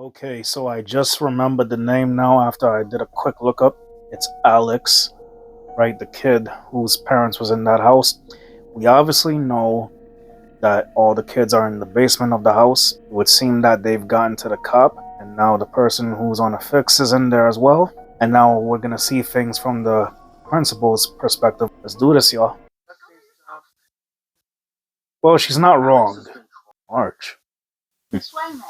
Okay, so I just remembered the name now after I did a quick lookup. It's Alex, right? The kid whose parents was in that house. We obviously know that all the kids are in the basement of the house. It would seem that they've gotten to the cop, and now the person who's on a fix is in there as well. And now we're gonna see things from the principal's perspective. Let's do this, y'all. Well, she's not wrong. March. This way, man.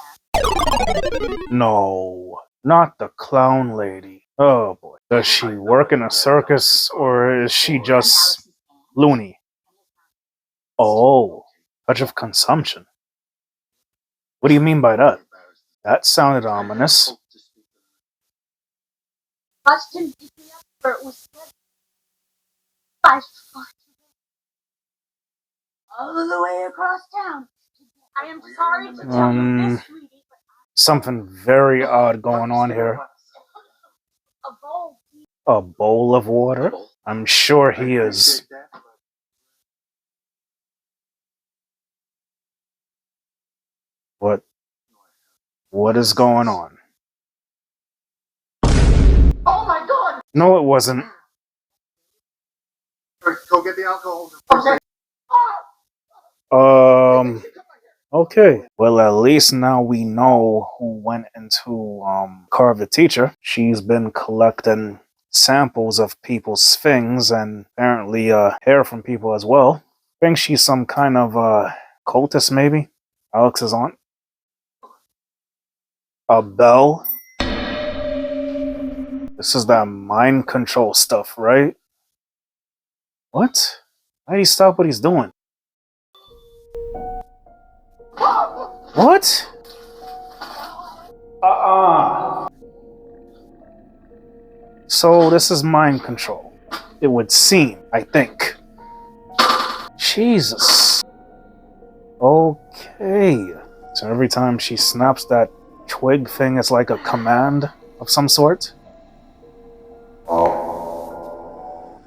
No, not the clown lady. Oh boy. Does she work in a circus or is she just loony? Oh, touch of consumption. What do you mean by that? That sounded ominous. Watched him pick me up where it was good. I fucked all the way across town. I am sorry to tell you this, sweetie, but Something very odd going on here. a bowl. A bowl of water? I'm sure he is. What is going on? Oh my god! No, it wasn't. Go get the alcohol. Okay. Well, at least now we know who went into Carve the Teacher. She's been collecting samples of people's things and apparently hair from people as well. I think she's some kind of cultist, maybe. Alex's aunt. A bell. This is that mind control stuff, right? What? Why did he stop what he's doing? What? So this is mind control. It would seem, I think. Jesus. Okay. So every time she snaps that twig thing, it's like a command of some sort?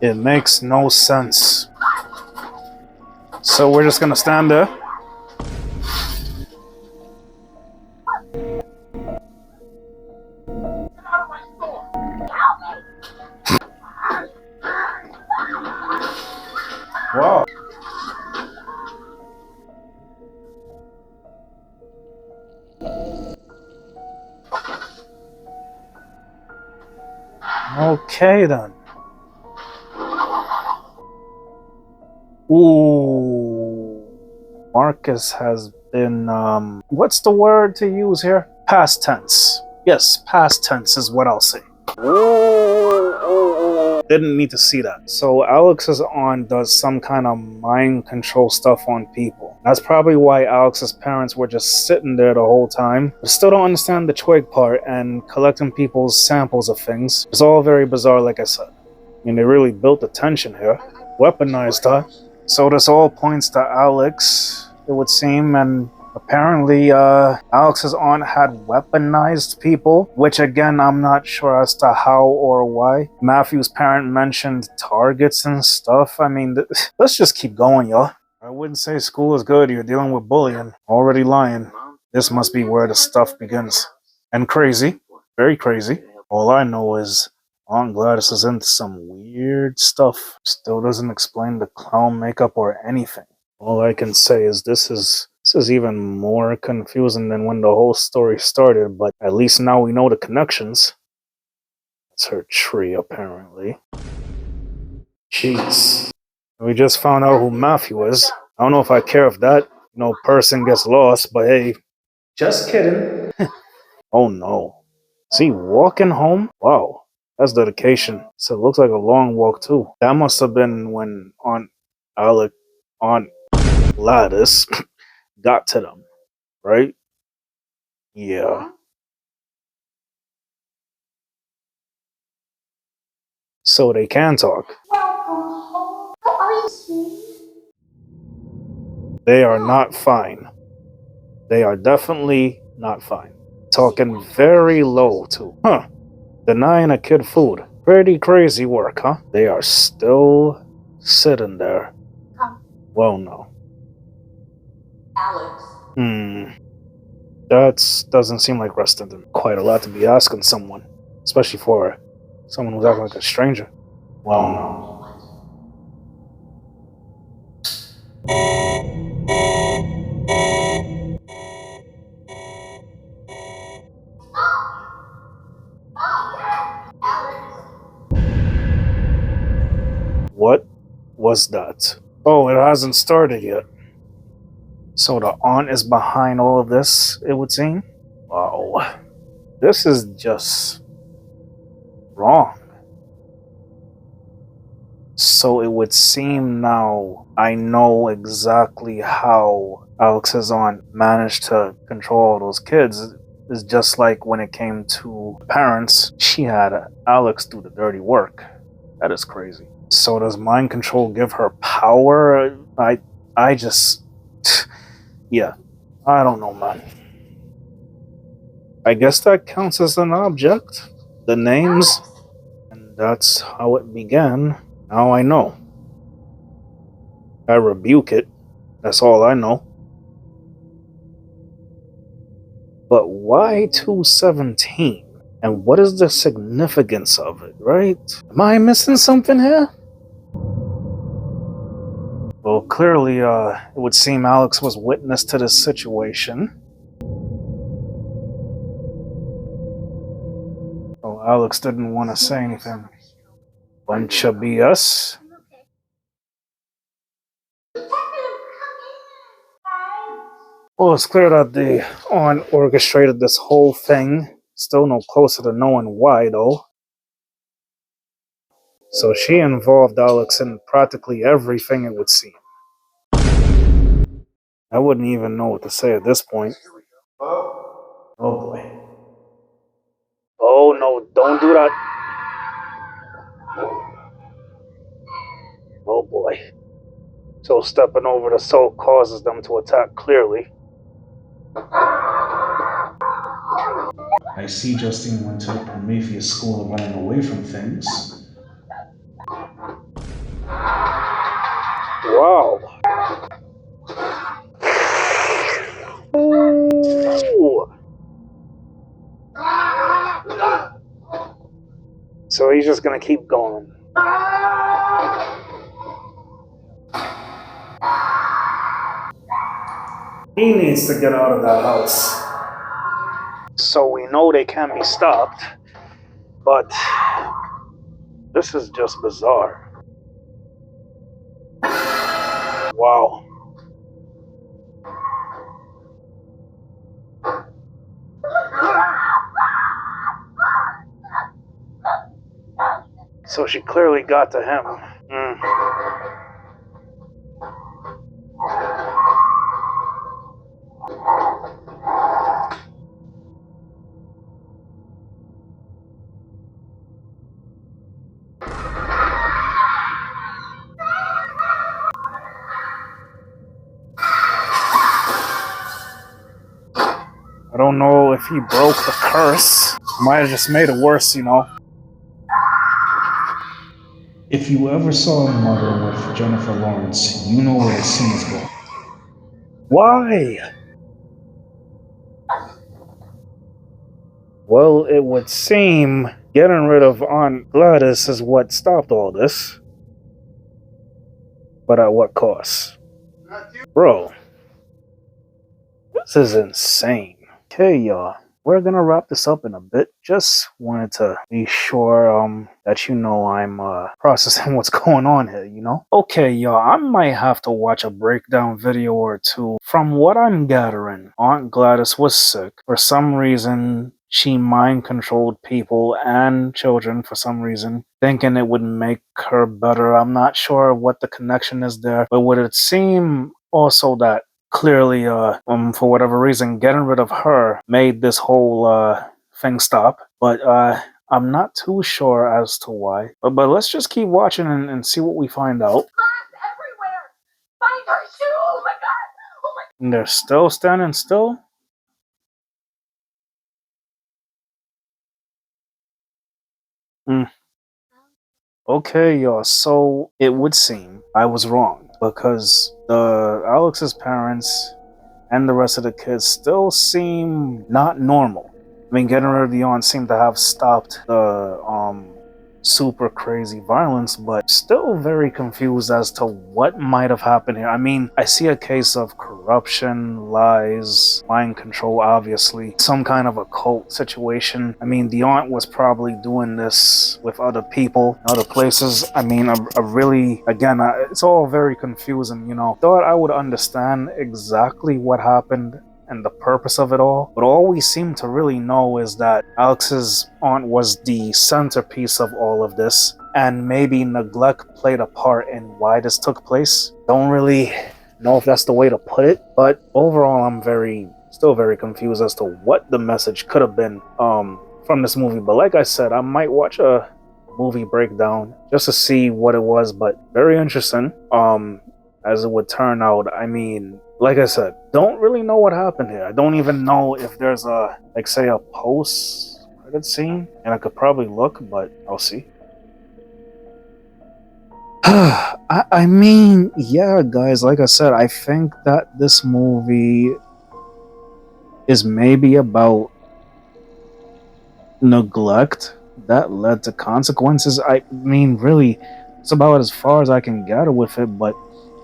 It makes no sense. So we're just gonna stand there? Wow. Okay then. Ooh. Marcus has been, what's the word to use here? Past tense. Yes, past tense is what I'll say. Didn't need to see that. So Alex's aunt does some kind of mind control stuff on people. That's probably why Alex's parents were just sitting there the whole time. I still don't understand the twig part and collecting people's samples of things. It's all very bizarre, like I said. I mean, they really built the tension here. Weaponized, huh? So this all points to Alex, it would seem, and apparently, Alex's aunt had weaponized people, which again, I'm not sure as to how or why. Matthew's parent mentioned targets and stuff. I mean, let's just keep going, y'all. I wouldn't say school is good. You're dealing with bullying. Already lying. This must be where the stuff begins. And crazy. Very crazy. All I know is Aunt Gladys is into some weird stuff. Still doesn't explain the clown makeup or anything. All I can say is this is even more confusing than when the whole story started, but at least now we know the connections. It's her tree, apparently. Jeez. We just found out who Matthew is. I don't know if I care if that, person gets lost, but hey. Just kidding. Oh no. Is he walking home? Wow. That's dedication. So it looks like a long walk too. That must have been when Aunt Gladys got to them, right? Yeah. So they can talk. They are not fine. They are definitely not fine. Talking very low too. Huh. Denying a kid food. Pretty crazy work, huh? They are still sitting there. Well, no. Alex. That doesn't seem like Rustin. Quite a lot to be asking someone, especially for someone who's acting like a stranger. Well, no. What was that? Oh, it hasn't started yet. So the aunt is behind all of this, it would seem? Wow. This is just wrong. So it would seem now I know exactly how Alex's aunt managed to control all those kids. It's just like when it came to parents, she had Alex do the dirty work. That is crazy. So does mind control give her power? I just yeah. I don't know, man. I guess that counts as an object. The names, and that's how it began. Now I know. I rebuke it. That's all I know. But why 217? And what is the significance of it, right? Am I missing something here? Well, clearly, it would seem Alex was witness to this situation. Oh, Alex didn't want to say anything. Bunch of BS. Well, it's clear that the aunt orchestrated this whole thing. Still no closer to knowing why, though. So she involved Alex in practically everything, it would seem. I wouldn't even know what to say at this point. Oh boy. Oh no, don't do that. Oh boy. So stepping over the soul causes them to attack clearly. I see Justine went to the Prometheus school of running away from things. Wow. Ooh. So he's just gonna keep going. He needs to get out of that house. So we know they can be stopped, but this is just bizarre. Wow. So she clearly got to him. I don't know if he broke the curse. Might have just made it worse, you know. If you ever saw a mother with Jennifer Lawrence, you know where the scene is going. Why? Well, it would seem getting rid of Aunt Gladys is what stopped all this. But at what cost? Bro, this is insane. Okay, y'all. We're gonna wrap this up in a bit. Just wanted to be sure that you know I'm processing what's going on here, you know? Okay, y'all, I might have to watch a breakdown video or two. From what I'm gathering, Aunt Gladys was sick. For some reason, she mind controlled people and children for some reason, thinking it would make her better. I'm not sure what the connection is there, but would it seem also that clearly, for whatever reason, getting rid of her made this whole thing stop. But I'm not too sure as to why. But let's just keep watching and see what we find out. Glass everywhere. Find her shoe. Oh my god. Oh my. And they're still standing still. Okay, y'all. So it would seem I was wrong because the Alex's parents and the rest of the kids still seem not normal. I mean, getting rid of the aunt seemed to have stopped the super crazy violence, but still very confused as to what might have happened here. I mean, I see a case of corruption, lies, mind control, obviously, some kind of a cult situation. I mean, the aunt was probably doing this with other people, other places. I mean, a really, again, it's all very confusing, you know. Thought I would understand exactly what happened and the purpose of it all. But all we seem to really know is that Alex's aunt was the centerpiece of all of this, and maybe neglect played a part in why this took place. Don't really know if that's the way to put it, but overall I'm still very confused as to what the message could have been from this movie. But like I said, I might watch a movie breakdown just to see what it was, but very interesting. As it would turn out, I mean, like I said, don't really know what happened here. I don't even know if there's a, like, say, a post-credit scene, and I could probably look, but I'll see. I mean, yeah, guys, like I said, I think that this movie is maybe about neglect that led to consequences. I mean, really, it's about as far as I can gather with it, but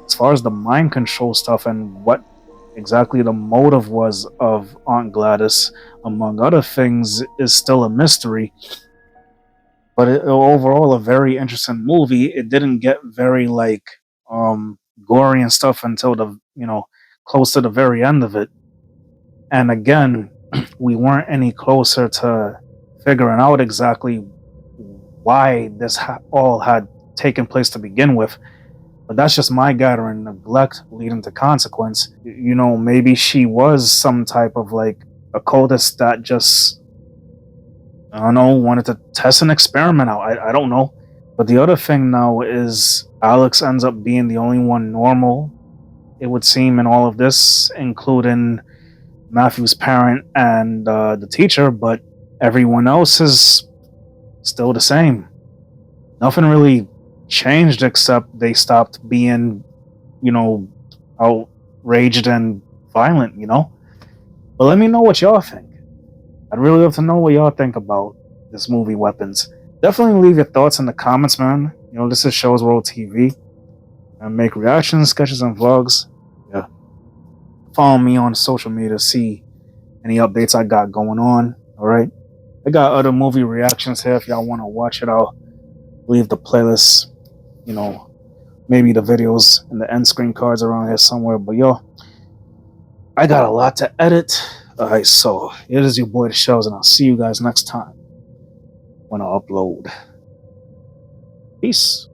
as far as the mind control stuff and what exactly the motive was of Aunt Gladys, among other things, is still a mystery. But overall, a very interesting movie. It didn't get very gory and stuff until close to the very end of it. And again, we weren't any closer to figuring out exactly why this all had taken place to begin with. But that's just my gathering. Neglect leading to consequence. You know, maybe she was some type of like occultist that just, I don't know, wanted to test an experiment out. I don't know. But the other thing now is Alex ends up being the only one normal, it would seem, in all of this, including Matthew's parent and the teacher, but everyone else is still the same. Nothing really changed except they stopped being, you know, outraged and violent, you know? But let me know what y'all think. I'd really love to know what y'all think about this movie, Weapons. Definitely leave your thoughts in the comments, man. You know, this is Shows World TV. I make reactions, sketches, and vlogs. Yeah. Follow me on social media to see any updates I got going on. Alright? I got other movie reactions here if y'all want to watch it. I'll leave the playlist, you know, maybe the videos and the end screen cards around here somewhere. But yo, I got a lot to edit. Alright, so it is your boy The Shows, and I'll see you guys next time when I upload. Peace.